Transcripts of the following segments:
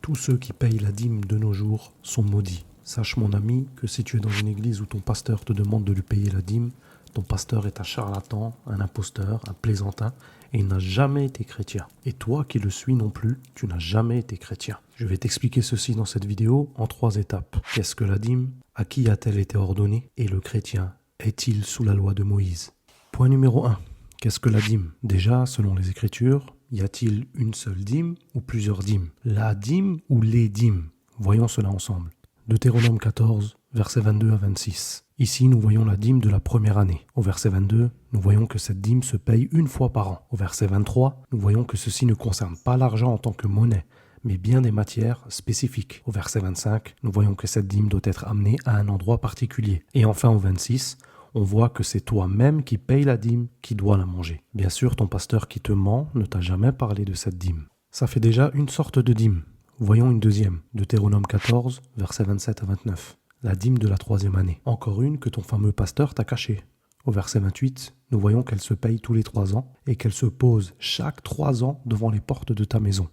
Tous ceux qui payent la dîme de nos jours sont maudits. Sache mon ami que si tu es dans une église où ton pasteur te demande de lui payer la dîme, ton pasteur est un charlatan, un imposteur, un plaisantin et il n'a jamais été chrétien. Et toi qui le suis non plus, tu n'as jamais été chrétien. Je vais t'expliquer ceci dans cette vidéo en 3 étapes. Qu'est-ce que la dîme? À qui a-t-elle été ordonnée? Et le chrétien est-il sous la loi de Moïse? Point numéro 1. Qu'est-ce que la dîme? Déjà, selon les Écritures, y a-t-il une seule dîme ou plusieurs dîmes? La dîme ou les dîmes? Voyons cela ensemble. Deutéronome 14, versets 22 à 26. Ici, nous voyons la dîme de la première année. Au verset 22, nous voyons que cette dîme se paye une fois par an. Au verset 23, nous voyons que ceci ne concerne pas l'argent en tant que monnaie, mais bien des matières spécifiques. Au verset 25, nous voyons que cette dîme doit être amenée à un endroit particulier. Et enfin, au 26, on voit que c'est toi-même qui paye la dîme qui dois la manger. Bien sûr, ton pasteur qui te ment ne t'a jamais parlé de cette dîme. Ça fait déjà une sorte de dîme. Voyons une deuxième. Deutéronome 14, versets 27 à 29. La dîme de la 3e année. Encore une que ton fameux pasteur t'a cachée. Au verset 28, nous voyons qu'elle se paye tous les 3 ans et qu'elle se pose chaque 3 ans devant les portes de ta maison.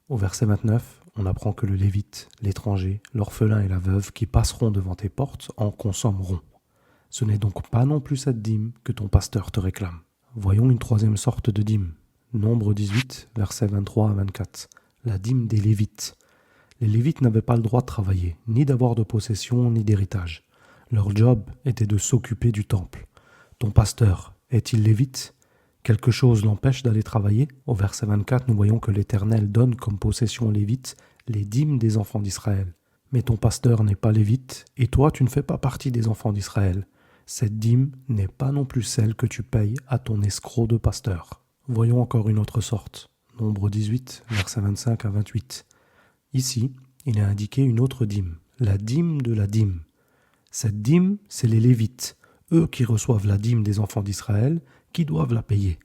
Au verset 29, on apprend que le lévite, l'étranger, l'orphelin et la veuve qui passeront devant tes portes en consommeront. Ce n'est donc pas non plus cette dîme que ton pasteur te réclame. Voyons une 3e sorte de dîme. Nombre 18, versets 23 à 24. La dîme des Lévites. Les Lévites n'avaient pas le droit de travailler, ni d'avoir de possession, ni d'héritage. Leur job était de s'occuper du temple. Ton pasteur est-il Lévite? Quelque chose l'empêche d'aller travailler? Au verset 24, nous voyons que l'Éternel donne comme possession aux Lévites les dîmes des enfants d'Israël. Mais ton pasteur n'est pas Lévite, et toi tu ne fais pas partie des enfants d'Israël. Cette dîme n'est pas non plus celle que tu payes à ton escroc de pasteur. Voyons encore une autre sorte. Nombre 18, versets 25 à 28. Ici, il est indiqué une autre dîme, la dîme de la dîme. Cette dîme, c'est les Lévites, eux qui reçoivent la dîme des enfants d'Israël, qui doivent la payer.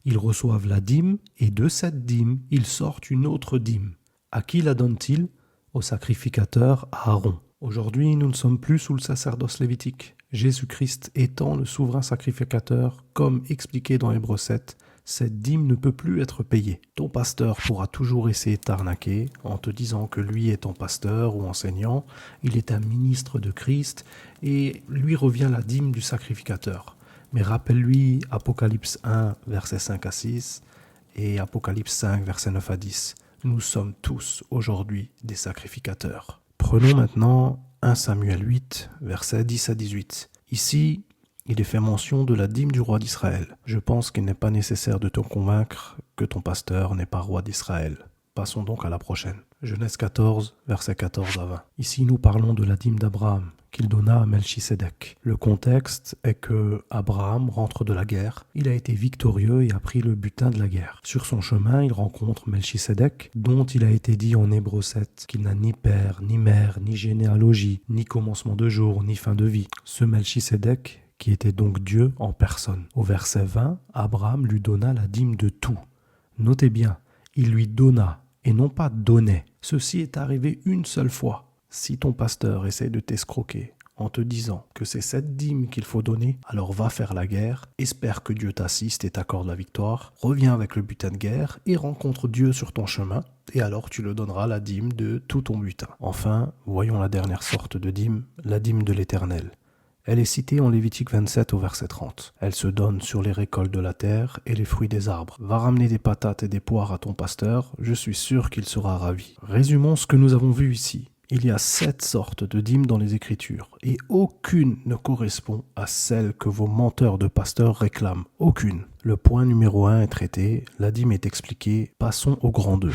Ils reçoivent la dîme, et de cette dîme, ils sortent une autre dîme. À qui la donnent-ils? Au sacrificateur Aaron. Aujourd'hui, nous ne sommes plus sous le sacerdoce lévitique. Jésus-Christ étant le souverain sacrificateur, comme expliqué dans Hébreux 7, cette dîme ne peut plus être payée. Ton pasteur pourra toujours essayer de t'arnaquer en te disant que lui étant pasteur ou enseignant, il est un ministre de Christ et lui revient la dîme du sacrificateur. Mais rappelle-lui Apocalypse 1, versets 5 à 6 et Apocalypse 5, versets 9 à 10. Nous sommes tous aujourd'hui des sacrificateurs. Prenons maintenant 1 Samuel 8, versets 10 à 18. Ici, il est fait mention de la dîme du roi d'Israël. Je pense qu'il n'est pas nécessaire de te convaincre que ton pasteur n'est pas roi d'Israël. Passons donc à la prochaine. Genèse 14, versets 14 à 20. Ici, nous parlons de la dîme d'Abraham qu'il donna à Melchisédek. Le contexte est que Abraham rentre de la guerre. Il a été victorieux et a pris le butin de la guerre. Sur son chemin, il rencontre Melchisédek, dont il a été dit en Hébreux 7 qu'il n'a ni père, ni mère, ni généalogie, ni commencement de jour, ni fin de vie. Ce Melchisédek, qui était donc Dieu en personne. Au verset 20, Abraham lui donna la dîme de tout. Notez bien, il lui donna et non pas donnait. Ceci est arrivé une seule fois. Si ton pasteur essaie de t'escroquer en te disant que c'est cette dîme qu'il faut donner, alors va faire la guerre, espère que Dieu t'assiste et t'accorde la victoire, reviens avec le butin de guerre et rencontre Dieu sur ton chemin, et alors tu le donneras la dîme de tout ton butin. Enfin, voyons la dernière sorte de dîme, la dîme de l'Éternel. Elle est citée en Lévitique 27 au verset 30. Elle se donne sur les récoltes de la terre et les fruits des arbres. Va ramener des patates et des poires à ton pasteur, je suis sûr qu'il sera ravi. Résumons ce que nous avons vu ici. Il y a 7 sortes de dîmes dans les Écritures, et aucune ne correspond à celle que vos menteurs de pasteurs réclament. Aucune. Le point numéro 1 est traité, la dîme est expliquée, passons au grand 2.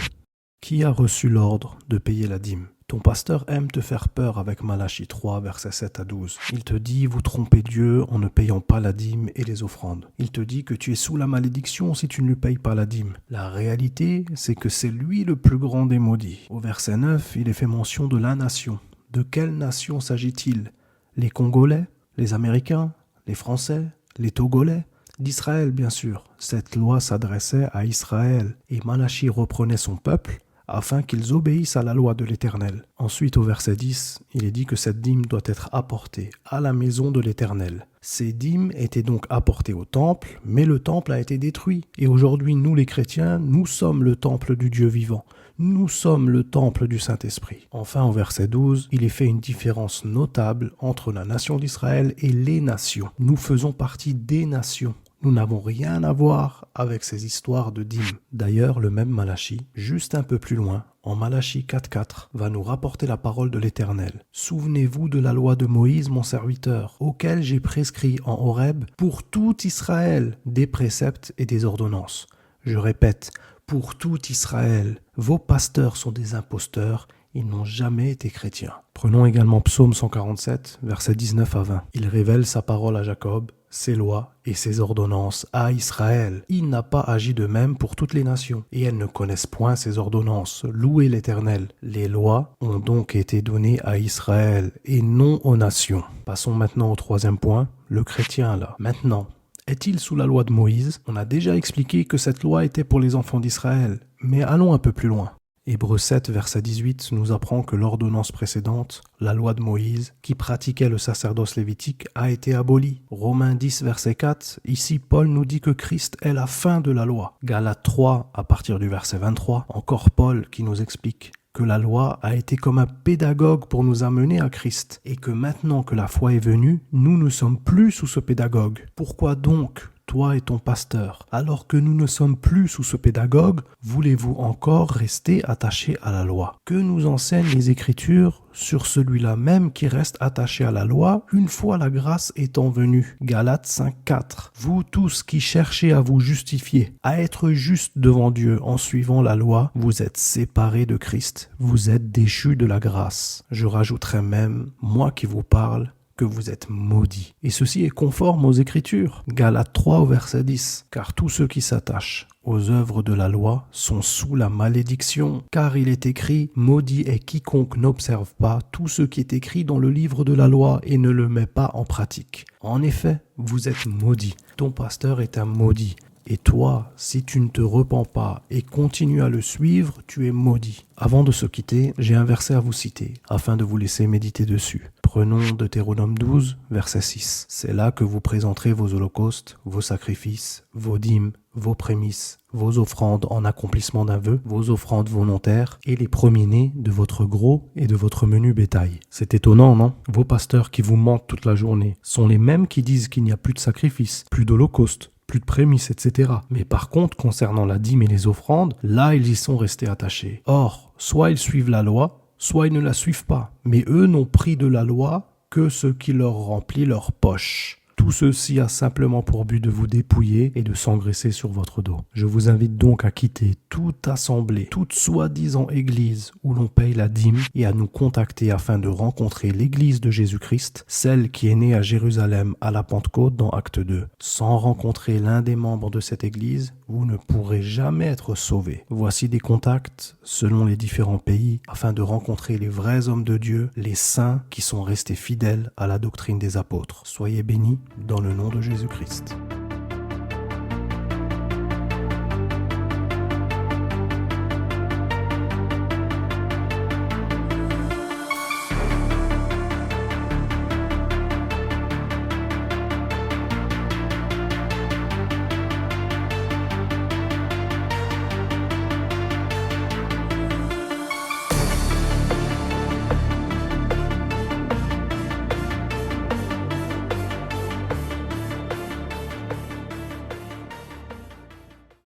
Qui a reçu l'ordre de payer la dîme? Ton pasteur aime te faire peur avec Malachie 3, versets 7 à 12. Il te dit, vous trompez Dieu en ne payant pas la dîme et les offrandes. Il te dit que tu es sous la malédiction si tu ne lui payes pas la dîme. La réalité, c'est que c'est lui le plus grand des maudits. Au verset 9, il est fait mention de la nation. De quelle nation s'agit-il? Les Congolais? Les Américains? Les Français? Les Togolais? D'Israël, bien sûr. Cette loi s'adressait à Israël et Malachie reprenait son peuple afin qu'ils obéissent à la loi de l'Éternel. Ensuite, au verset 10, il est dit que cette dîme doit être apportée à la maison de l'Éternel. Ces dîmes étaient donc apportées au temple, mais le temple a été détruit. Et aujourd'hui, nous les chrétiens, nous sommes le temple du Dieu vivant. Nous sommes le temple du Saint-Esprit. Enfin, au verset 12, il est fait une différence notable entre la nation d'Israël et les nations. Nous faisons partie des nations. Nous n'avons rien à voir avec ces histoires de dîmes. D'ailleurs, le même Malachie, juste un peu plus loin, en Malachie 4.4, va nous rapporter la parole de l'Éternel. « Souvenez-vous de la loi de Moïse, mon serviteur, auquel j'ai prescrit en Horeb pour tout Israël des préceptes et des ordonnances. » Je répète, pour tout Israël, vos pasteurs sont des imposteurs, ils n'ont jamais été chrétiens. Prenons également Psaume 147, versets 19 à 20. Il révèle sa parole à Jacob, ses lois et ses ordonnances à Israël. Il n'a pas agi de même pour toutes les nations, et elles ne connaissent point ses ordonnances. Louez l'Éternel. Les lois ont donc été données à Israël et non aux nations. Passons maintenant au troisième point, le chrétien là. Maintenant, est-il sous la loi de Moïse? On a déjà expliqué que cette loi était pour les enfants d'Israël, mais allons un peu plus loin. Hébreux 7, verset 18 nous apprend que l'ordonnance précédente, la loi de Moïse, qui pratiquait le sacerdoce lévitique, a été abolie. Romains 10, verset 4, ici Paul nous dit que Christ est la fin de la loi. Galates 3, à partir du verset 23, encore Paul qui nous explique que la loi a été comme un pédagogue pour nous amener à Christ, et que maintenant que la foi est venue, nous ne sommes plus sous ce pédagogue. Pourquoi donc toi et ton pasteur, alors que nous ne sommes plus sous ce pédagogue, voulez-vous encore rester attachés à la loi? Que nous enseignent les Écritures sur celui-là même qui reste attaché à la loi une fois la grâce étant venue? Galates 5.4. Vous tous qui cherchez à vous justifier, à être justes devant Dieu en suivant la loi, vous êtes séparés de Christ, vous êtes déchus de la grâce. Je rajouterai même, moi qui vous parle, que vous êtes maudits. Et ceci est conforme aux Écritures. Galates 3 au verset 10. Car tous ceux qui s'attachent aux œuvres de la loi sont sous la malédiction. Car il est écrit, maudit est quiconque n'observe pas tout ce qui est écrit dans le livre de la loi et ne le met pas en pratique. En effet, vous êtes maudits. Ton pasteur est un maudit. Et toi, si tu ne te repens pas et continues à le suivre, tu es maudit. Avant de se quitter, j'ai un verset à vous citer, afin de vous laisser méditer dessus. Prenons Deutéronome 12, verset 6. C'est là que vous présenterez vos holocaustes, vos sacrifices, vos dîmes, vos prémices, vos offrandes en accomplissement d'un vœu, vos offrandes volontaires et les premiers-nés de votre gros et de votre menu bétail. C'est étonnant, non? Vos pasteurs qui vous mentent toute la journée sont les mêmes qui disent qu'il n'y a plus de sacrifices, plus d'holocaustes, plus de prémices, etc. Mais par contre, concernant la dîme et les offrandes, là, ils y sont restés attachés. Or, soit ils suivent la loi, soit ils ne la suivent pas. Mais eux n'ont pris de la loi que ce qui leur remplit leur poche. Tout ceci a simplement pour but de vous dépouiller et de s'engraisser sur votre dos. Je vous invite donc à quitter toute assemblée, toute soi-disant église où l'on paye la dîme et à nous contacter afin de rencontrer l'église de Jésus-Christ, celle qui est née à Jérusalem à la Pentecôte dans Acte 2. Sans rencontrer l'un des membres de cette église, vous ne pourrez jamais être sauvés. Voici des contacts selon les différents pays afin de rencontrer les vrais hommes de Dieu, les saints qui sont restés fidèles à la doctrine des apôtres. Soyez bénis dans le nom de Jésus-Christ.